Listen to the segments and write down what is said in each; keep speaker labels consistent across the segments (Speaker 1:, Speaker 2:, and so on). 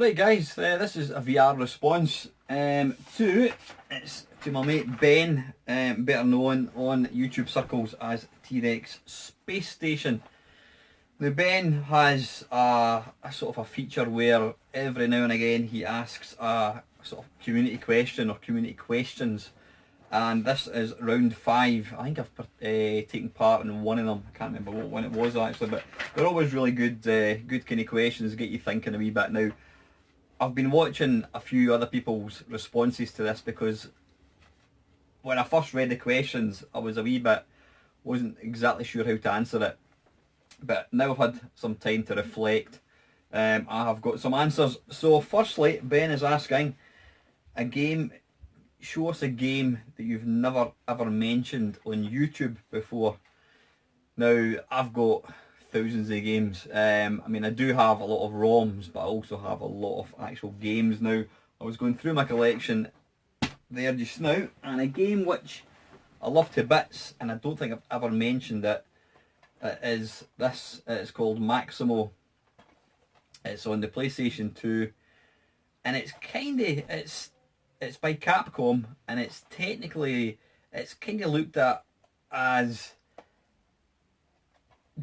Speaker 1: Right guys, this is a VR response to my mate Ben, better known on YouTube circles as TRexSpaceStation. Now Ben has a sort of a feature where every now and again he asks a sort of community question or community questions, and this is round 5. I think I've taken part in one of them. I can't remember what one it was actually, but they're always really good, good kind of questions, get you thinking a wee bit. Now, I've been watching a few other people's responses to this because when I first read the questions, I was wasn't exactly sure how to answer it. But now I've had some time to reflect. I have got some answers. So firstly, Ben is asking, show us a game that you've never ever mentioned on YouTube before. Now, I've got thousands of games. I mean, I do have a lot of ROMs, but I also have a lot of actual games now. I was going through my collection there just now, and a game which I love to bits, and I don't think I've ever mentioned it, is this. It's called Maximo. It's on the PlayStation 2, and it's by Capcom, and it's kind of looked at as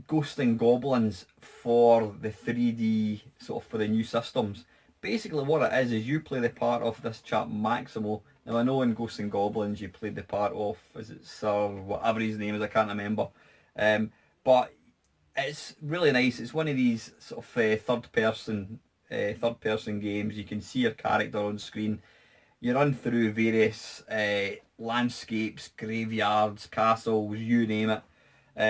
Speaker 1: Ghosts and Goblins for the 3D, sort of for the new systems. Basically what it is you play the part of this chap Maximo. Now I know in Ghosts and Goblins you played the part of, is it Sir, whatever his name is, I can't remember. But it's really nice. It's one of these sort of third person games. You can see your character on screen. You run through various landscapes, graveyards, castles, you name it.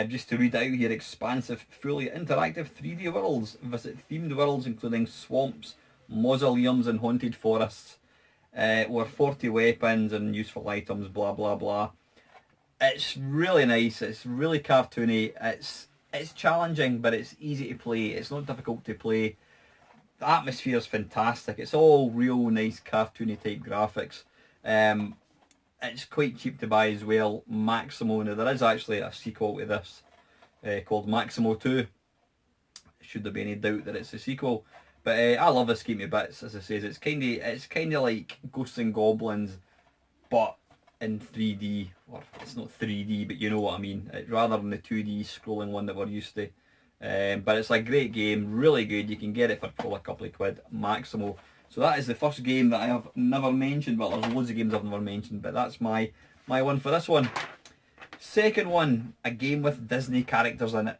Speaker 1: Just to read out here, expansive, fully interactive 3D worlds. Visit themed worlds including swamps, mausoleums and haunted forests. Over 40 weapons and useful items, blah blah blah. It's really nice, it's really cartoony, it's challenging, but it's easy to play, it's not difficult to play. The atmosphere is fantastic, it's all real nice cartoony type graphics. It's quite cheap to buy as well. Maximo, now there is actually a sequel to this called Maximo 2. Should there be any doubt that it's a sequel. But I love this game to bits, as I say. It's kind of like Ghosts and Goblins, but in 3D. Or it's not 3D, but you know what I mean. Rather than the 2D scrolling one that we're used to. But it's a great game, really good. You can get it for probably a couple of quid. Maximo. So that is the first game that I have never mentioned. Well, there's loads of games I've never mentioned, but that's my one for this one. Second one, a game with Disney characters in it.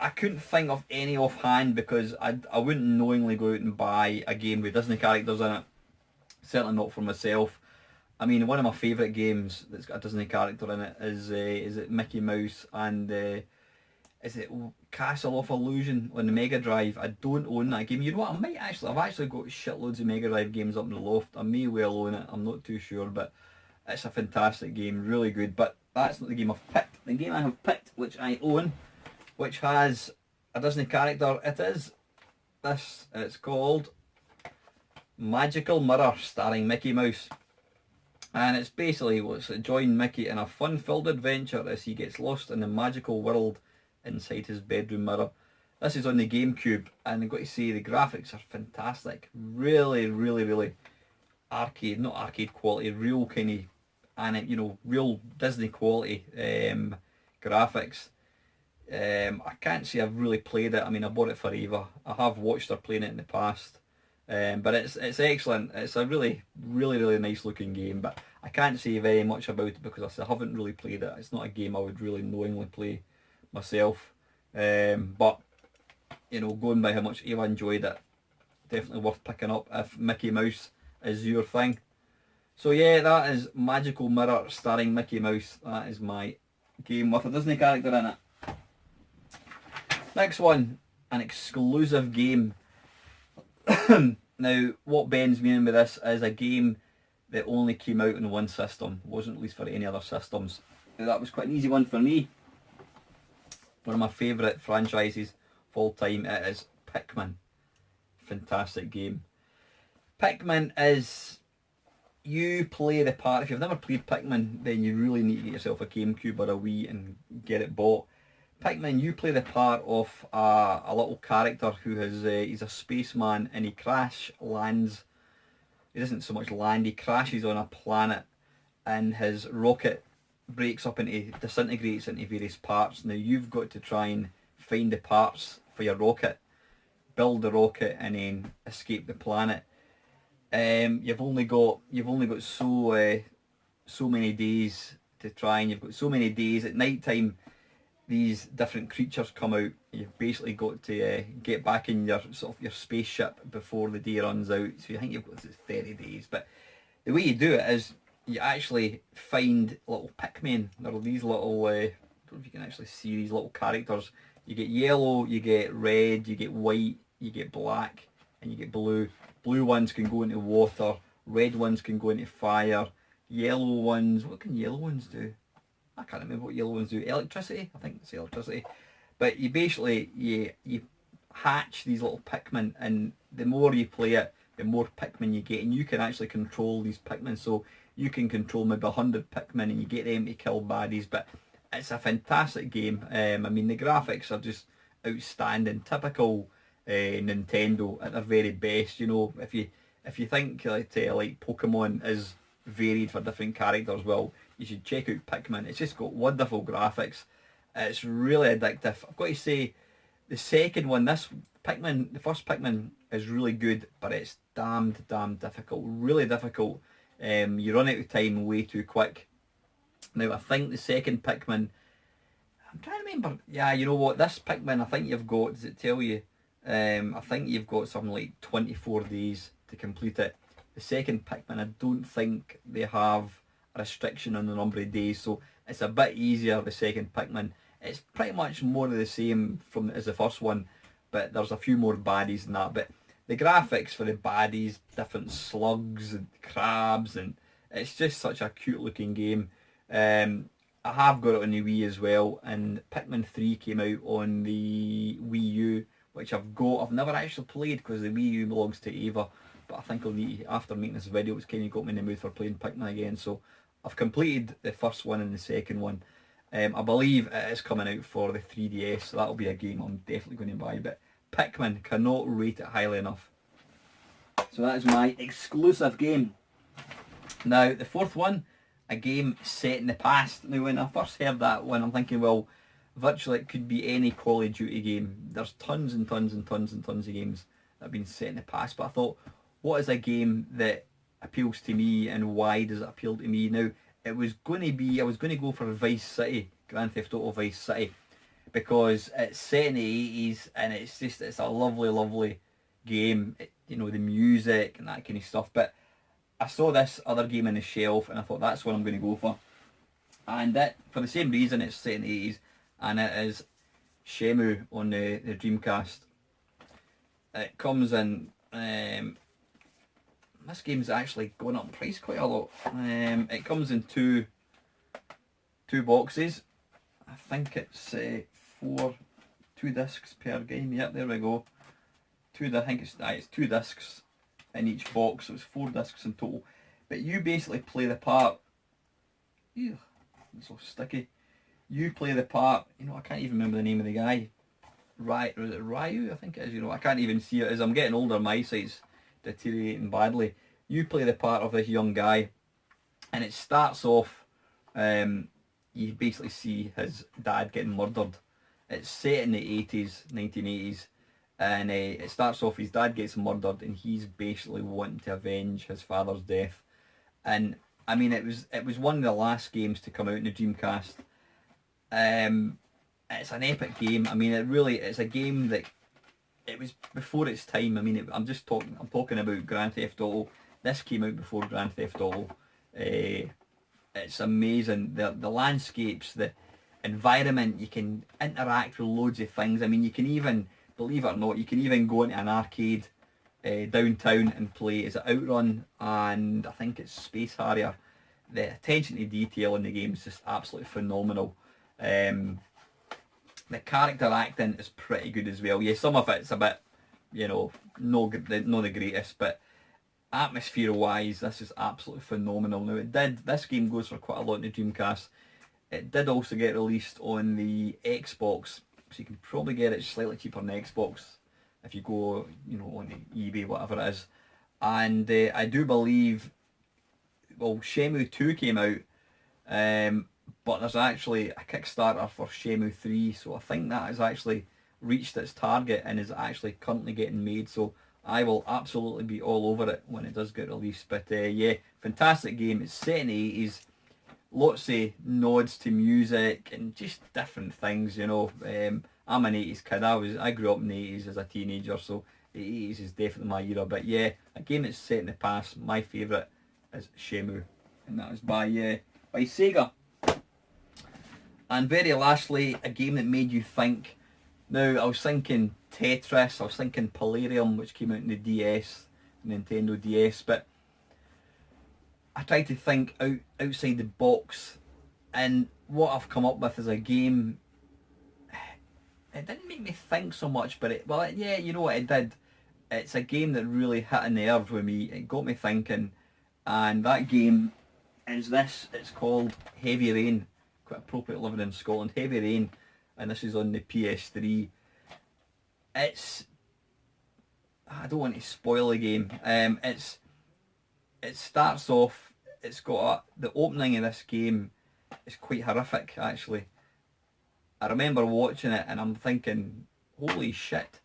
Speaker 1: I couldn't think of any offhand because I wouldn't knowingly go out and buy a game with Disney characters in it. Certainly not for myself. I mean, one of my favourite games that's got a Disney character in it is it Mickey Mouse and is it Castle of Illusion on the Mega Drive. I don't own that game. You know what? I've actually got shitloads of Mega Drive games up in the loft. I may well own it. I'm not too sure, but it's a fantastic game, really good. But that's not the game I've picked. The game I have picked, which I own, which has a Disney character, it is this. It's called Magical Mirror, starring Mickey Mouse. And it's basically join Mickey in a fun-filled adventure as he gets lost in the magical world inside his bedroom mirror. This is on the GameCube, and I've got to say the graphics are fantastic. Really, really, really arcade, not arcade quality, real kind of, and real Disney quality graphics. I can't say I've really played it. I mean, I bought it for Eva. I have watched her playing it in the past. But it's excellent. It's a really, really, really nice looking game, but I can't say very much about it because I haven't really played it. It's not a game I would really knowingly play myself. But going by how much Eva enjoyed it, definitely worth picking up if Mickey Mouse is your thing. So yeah, that is Magical Mirror starring Mickey Mouse. That is my game with a Disney character in it. Next one, an exclusive game. Now, what Ben's meaning by this is a game that only came out on one system, wasn't released for any other systems. Now, that was quite an easy one for me. One of my favourite franchises of all time, it is Pikmin. Fantastic game. Pikmin is, you play the part, if you've never played Pikmin, then you really need to get yourself a GameCube or a Wii and get it bought. Pikmin, you play the part of a little character who has, he's a spaceman and he crash lands, he doesn't so much land, he crashes on a planet and his rocket disintegrates into various parts. Now you've got to try and find the parts for your rocket, build the rocket and then escape the planet. You've only got so many days to try, and you've got so many days at night time. These different creatures come out. You've basically got to get back in your your spaceship before the day runs out. So you think you've got 30 days, but the way you do it is you actually find little Pikmin. There are these little, I don't know if you can actually see these little characters. You get yellow, you get red, you get white, you get black, and you get blue. Blue ones can go into water, red ones can go into fire, yellow ones, what can yellow ones do? I can't remember what yellow ones do. Electricity? I think it's electricity. But you basically, you hatch these little Pikmin, and the more you play it, the more Pikmin you get, and you can actually control these Pikmin. So you can control maybe 100 Pikmin and you get them to kill baddies. But it's a fantastic game. I mean, the graphics are just outstanding. Typical Nintendo at their very best. You know, if you think like Pokemon is varied for different characters, well, you should check out Pikmin. It's just got wonderful graphics. It's really addictive. I've got to say, the second one, the first Pikmin is really good, but it's damned difficult, really difficult. You run out of time way too quick. Now I think the second Pikmin, I'm trying to remember. Yeah, you know what? This Pikmin, I think you've got. Does it tell you? I think you've got something like 24 days to complete it. The second Pikmin, I don't think they have a restriction on the number of days, so it's a bit easier. The second Pikmin, it's pretty much more of the same as the first one, but there's a few more baddies than that. But the graphics for the baddies, different slugs and crabs, and it's just such a cute looking game. I have got it on the Wii as well, and Pikmin 3 came out on the Wii U, which I've got. I've never actually played because the Wii U belongs to Ava, but I think I'll need to, after making this video, it's kind of got me in the mood for playing Pikmin again. So I've completed the first one and the second one. I believe it is coming out for the 3DS, so that'll be a game I'm definitely going to buy. But Pikmin, cannot rate it highly enough. So that is my exclusive game. Now the fourth one, a game set in the past. Now when I first heard that one, I'm thinking, well, virtually it could be any Call of Duty game. There's tons and tons and tons and tons of games that have been set in the past, but I thought, what is a game that appeals to me and why does it appeal to me? Now I was going to go for Vice City, Grand Theft Auto Vice City, because it's set in the 80s and it's a lovely game. You know, the music and that kind of stuff. But I saw this other game on the shelf and I thought that's what I'm going to go for. And that, for the same reason, it's set in the 80s, and it is Shenmue on the Dreamcast. It comes in, this game's actually gone up in price quite a lot. It comes in two boxes. I think it's two discs per game. Yep, there we go. I think it's 2 discs in each box, so it's 4 discs in total. But you basically play the part. Ew, it's so sticky. You play the part. You know, I can't even remember the name of the guy. Was it Ryu? I think it is. You know, I can't even see it. As I'm getting older, my eyesight's deteriorating badly. You play the part of this young guy, and it starts off. You basically see his dad getting murdered. It's set in the 80s, 1980s, and it starts off, his dad gets murdered and he's basically wanting to avenge his father's death. And I mean, it was one of the last games to come out in the Dreamcast. It's an epic game. I mean, it's a game that, it was before its time. I mean, I'm talking about Grand Theft Auto. This came out before Grand Theft Auto. It's amazing. The landscapes, the environment, you can interact with loads of things. I mean, you can even, believe it or not, you can even go into an arcade downtown and play. Is it Outrun and I think it's Space Harrier. The attention to detail in the game is just absolutely phenomenal. The character acting is pretty good as well. Yeah, some of it's a bit, you know, not the greatest, but atmosphere wise, this is absolutely phenomenal. Now this game goes for quite a lot in the Dreamcast. It did also get released on the Xbox, so you can probably get it slightly cheaper on the Xbox if you go, on eBay, whatever it is. And I do believe, well, Shenmue 2 came out, but there's actually a Kickstarter for Shenmue 3, so I think that has actually reached its target and is actually currently getting made. So I will absolutely be all over it when it does get released. But yeah, fantastic game. It's set in the 80s. Lots of nods to music and just different things, I'm an 80s kid. I grew up in the 80s as a teenager, so the 80s is definitely my era. But yeah, a game that's set in the past. My favourite is Shenmue, and that was by Sega. And very lastly, a game that made you think. Now, I was thinking Tetris, I was thinking Palladium, which came out in the DS, Nintendo DS, but I tried to think outside the box, and what I've come up with is a game. It didn't make me think so much, but yeah, you know what it did? It's a game that really hit a nerve with me. It got me thinking, and that game is this. It's called Heavy Rain. Quite appropriate living in Scotland. Heavy Rain, and this is on the PS3. I don't want to spoil the game. It starts off. It's got the opening of this game is quite horrific actually. I remember watching it and I'm thinking, holy shit!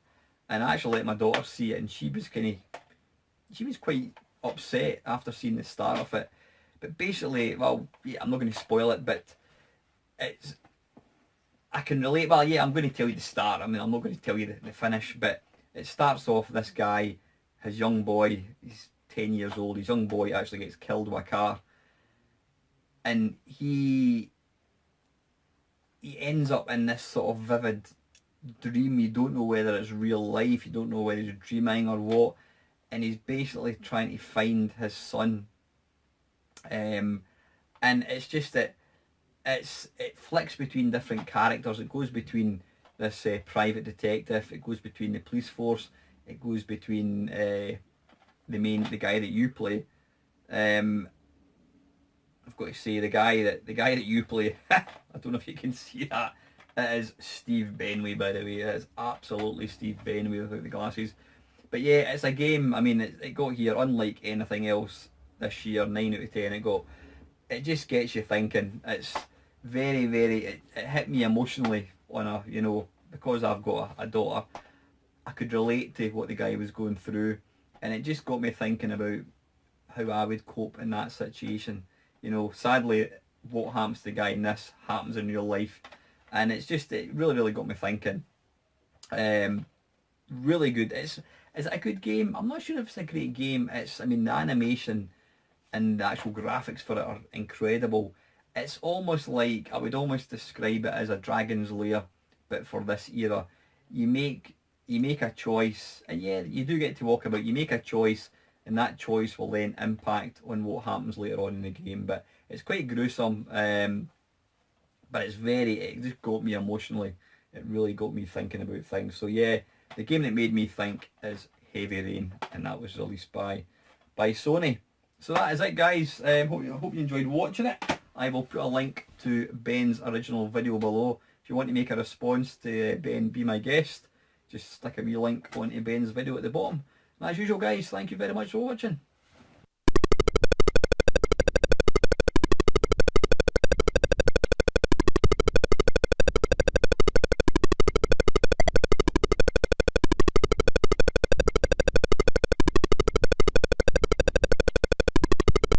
Speaker 1: And I actually let my daughter see it, and she was quite upset after seeing the start of it. But basically, well, yeah, I'm not going to spoil it, but I can relate. Well, yeah, I'm going to tell you the start. I mean, I'm not going to tell you the finish, but it starts off this guy, his young boy, he's 10 years old, his young boy actually gets killed by a car, and he ends up in this sort of vivid dream. You don't know whether it's real life, you don't know whether he's dreaming or what, and he's basically trying to find his son. And it's just that it flicks between different characters. It goes between this private detective, it goes between the police force, it goes between the guy that you play. I've got to say the guy that you play. I don't know if you can see that. It is Steve Benway, by the way. It is absolutely Steve Benway without the glasses. But yeah, it's a game. I mean, it got here unlike anything else this year. 9 out of 10. It just gets you thinking. It's very, very. It hit me emotionally on a because I've got a daughter. I could relate to what the guy was going through, and it just got me thinking about how I would cope in that situation. Sadly, what happens to the guy in this happens in real life, and it really, really got me thinking. Really good. Is it a good game? I'm not sure if it's a great game. I mean, the animation and the actual graphics for it are incredible. It's almost like, I would almost describe it as a Dragon's Lair, but for this era. You make a choice, and yeah, you do get to walk about. You make a choice, and that choice will then impact on what happens later on in the game. But it's quite gruesome, but it just got me emotionally. It really got me thinking about things. So yeah, the game that made me think is Heavy Rain, and that was released by Sony. So that is it, guys. Hope you enjoyed watching it. I will put a link to Ben's original video below. If you want to make a response to Ben Be My Guest, just stick a wee link onto Ben's video at the bottom. And as usual, guys, thank you very much for watching.